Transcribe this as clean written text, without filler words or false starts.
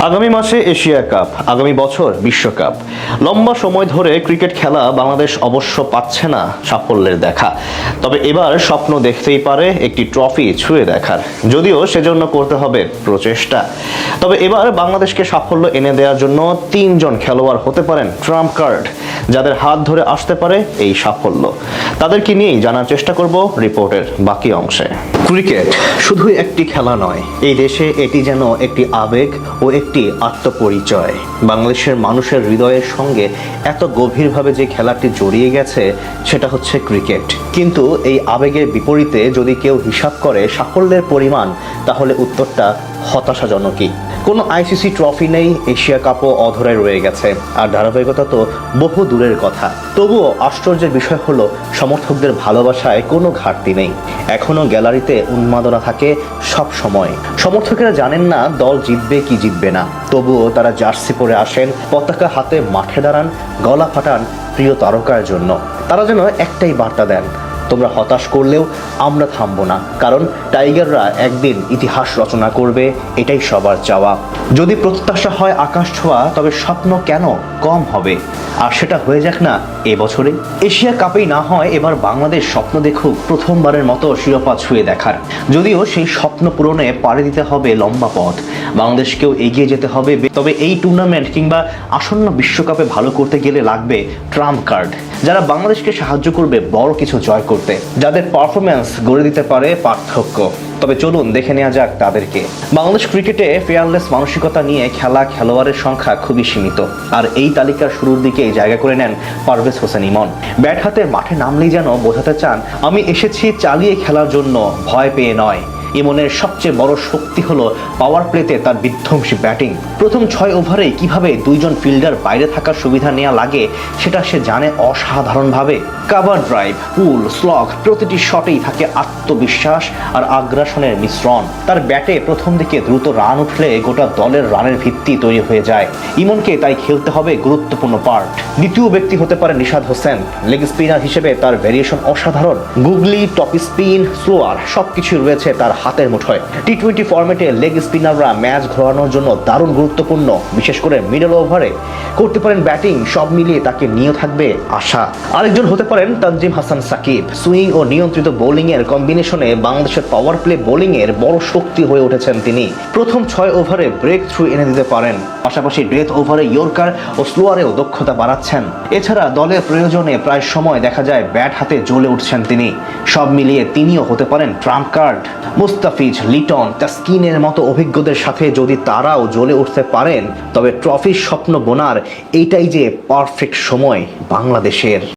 আগামী মাসে Asia cup, আগামী বছর বিশ্বকাপ। লম্বা সময় ধরে ক্রিকেট খেলা বাংলাদেশ অবশ্য পাচ্ছে না সাফল্যের দেখা। তবে এবার স্বপ্ন দেখতেই পারে একটি ট্রফি ছুঁয়ে দেখার, যদিও সেজন্য করতে হবে প্রচেষ্টা। তবে এবার বাংলাদেশকে সাফল্য এনে দেওয়ার জন্য তিনজন খেলোয়াড় হতে পারেন ট্রাম্প কার্ড, যাদের হাত ধরে আসতে পারে এই সাফল্য। তাদেরকে নিয়েই জানার চেষ্টা করব রিপোর্টের বাকি অংশে। ক্রিকেট শুধু একটি খেলা নয়, এই দেশে এটি যেন একটি আবেগ ও একটি আত্মপরিচয়। বাংলাদেশের মানুষের হৃদয়ের সঙ্গে এত গভীরভাবে যে খেলাটি জড়িয়ে গেছে সেটা হচ্ছে ক্রিকেট। কিন্তু এই আবেগের বিপরীতে যদি কেউ হিসাব করে সাফল্যের পরিমাণ, তাহলে উত্তরটা হতাশাজনকই। কোনো আইসিসি ট্রফি নেই, এশিয়া কাপও অধরায় রয়ে গেছে, আর ধারাবাহিকতা তো বহু দূরের কথা। তবুও আশ্চর্যের বিষয় হলো সমর্থকদের ভালোবাসায় কোনো ঘাটতি নেই। এখনও গ্যালারিতে উন্মাদনা থাকে সব সময়। সমর্থকেরা জানেন না দল জিতবে কি জিতবে না, তবুও তারা জার্সি পরে আসেন, পতাকা হাতে মাঠে দাঁড়ান, গলা ফাটান প্রিয় তারকার জন্য। তারা যেন একটাই বার্তা দেন, তোমরা হতাশ করলেও আমরা থামবো না, কারণ টাইগাররা একদিন ইতিহাস রচনা করবে, এটাই সবার চাওয়া। যদি প্রত্যাশা হয় আকাশ ছোঁয়া, তবে স্বপ্ন কেন কম হবে? আর সেটা হয়ে যাক না এবছরে। এশিয়া কাপেই না হয় এবার বাংলাদেশ স্বপ্ন দেখুক প্রথমবারের মতো শিরোপা ছুঁয়ে দেখার। যদিও সেই স্বপ্ন পূরণে পাড়ি দিতে হবে লম্বা পথ, বাংলাদেশকেও এগিয়ে যেতে হবে। তবে এই টুর্নামেন্ট কিংবা আসন্ন বিশ্বকাপে ভালো করতে গেলে লাগবে ট্রাম্প কার্ড, যারা বাংলাদেশকে সাহায্য করবে বড় কিছু জয় করতে, যাদের পারফরম্যান্স গড়ে দিতে পারে পার্থক্য। তবে চলুন দেখে নেওয়া যাক তাদেরকে। বাংলাদেশ ক্রিকেটে ফেয়ারলেস মানসিকতা নিয়ে খেলা খেলোয়াড়ের সংখ্যা খুবই সীমিত, আর এই তালিকার শুরুর দিকেই জায়গা করে নেন পারভেজ হোসেন ইমন। ব্যাট হাতে মাঠে নামলেই যেন বোঝাতে চান, আমি এসেছি চালিয়ে খেলার জন্য, ভয় পেয়ে নয়। ইমনের সবচেয়ে বড় শক্তি হলো পাওয়ার প্লেতে তার বিধ্বংসী ব্যাটিং। প্রথম 6 ওভারেই কিভাবে দুইজন ফিল্ডার বাইরে থাকার সুবিধা নেওয়া লাগে সেটা সে জানে অসাধারণভাবে। কাভার ড্রাইভ, পুল, স্লগ, প্রতিটি শটেই থাকে আত্মবিশ্বাস আর আগ্রাসনের মিশ্রণ। তার ব্যাটে প্রথম দিকে দ্রুত রান উঠলে গোটা দলের রানের ভিত্তি তৈরি হয়ে যায়। ইমনকে তাই খেলতে হবে গুরুত্বপূর্ণ পার্ট। দ্বিতীয় ব্যক্তি হতে পারে নিশাদ হোসেন। লেগ স্পিনার হিসেবে তার ভেরিয়েশন অসাধারণ। গুগলি, টপ স্পিন, স্লোয়ার সবকিছু রয়েছে তার হাতের মুঠোয়। টি-20 ফরম্যাটে লেগ স্পিনাররা ম্যাচ ঘোরানোর জন্য দারুণ গুরুত্বপূর্ণ, বিশেষ করে মিডল ওভারে করতে পারেন ব্যাটিং। সব মিলিয়ে তাকে নিয়ে থাকবে আশা। আরেকজন হতে পারেন তানজিম হাসান সাকিব। সুইং ও নিয়ন্ত্রিত বোলিং এর কম্বিনেশনে বাংলাদেশের পাওয়ার প্লে বোলিং এর বড় শক্তি হয়ে উঠেছেন তিনি। প্রথম 6 ওভারে ব্রেক থ্রু এনে দিতে পারেন, পাশাপাশি ডেথ ওভারে ইয়র্কার ও স্লোয়ারেও দক্ষতা বাড়াচ্ছেন। এছাড়া দলের প্রয়োজনে প্রায় সময় দেখা যায় ব্যাট হাতে জ্বলে উঠছেন তিনি। সব মিলিয়ে তিনিও হতে পারেন ট্রাম্প কার্ড। মুস্তাফিজ, লিটন, তাসকিনের মতো অভিজ্ঞদের সাথে যদি তারাও জ্বলে উঠতে পারেন, তবে ট্রফির স্বপ্ন বোনার এইটাই যে পারফেক্ট সময় বাংলাদেশের।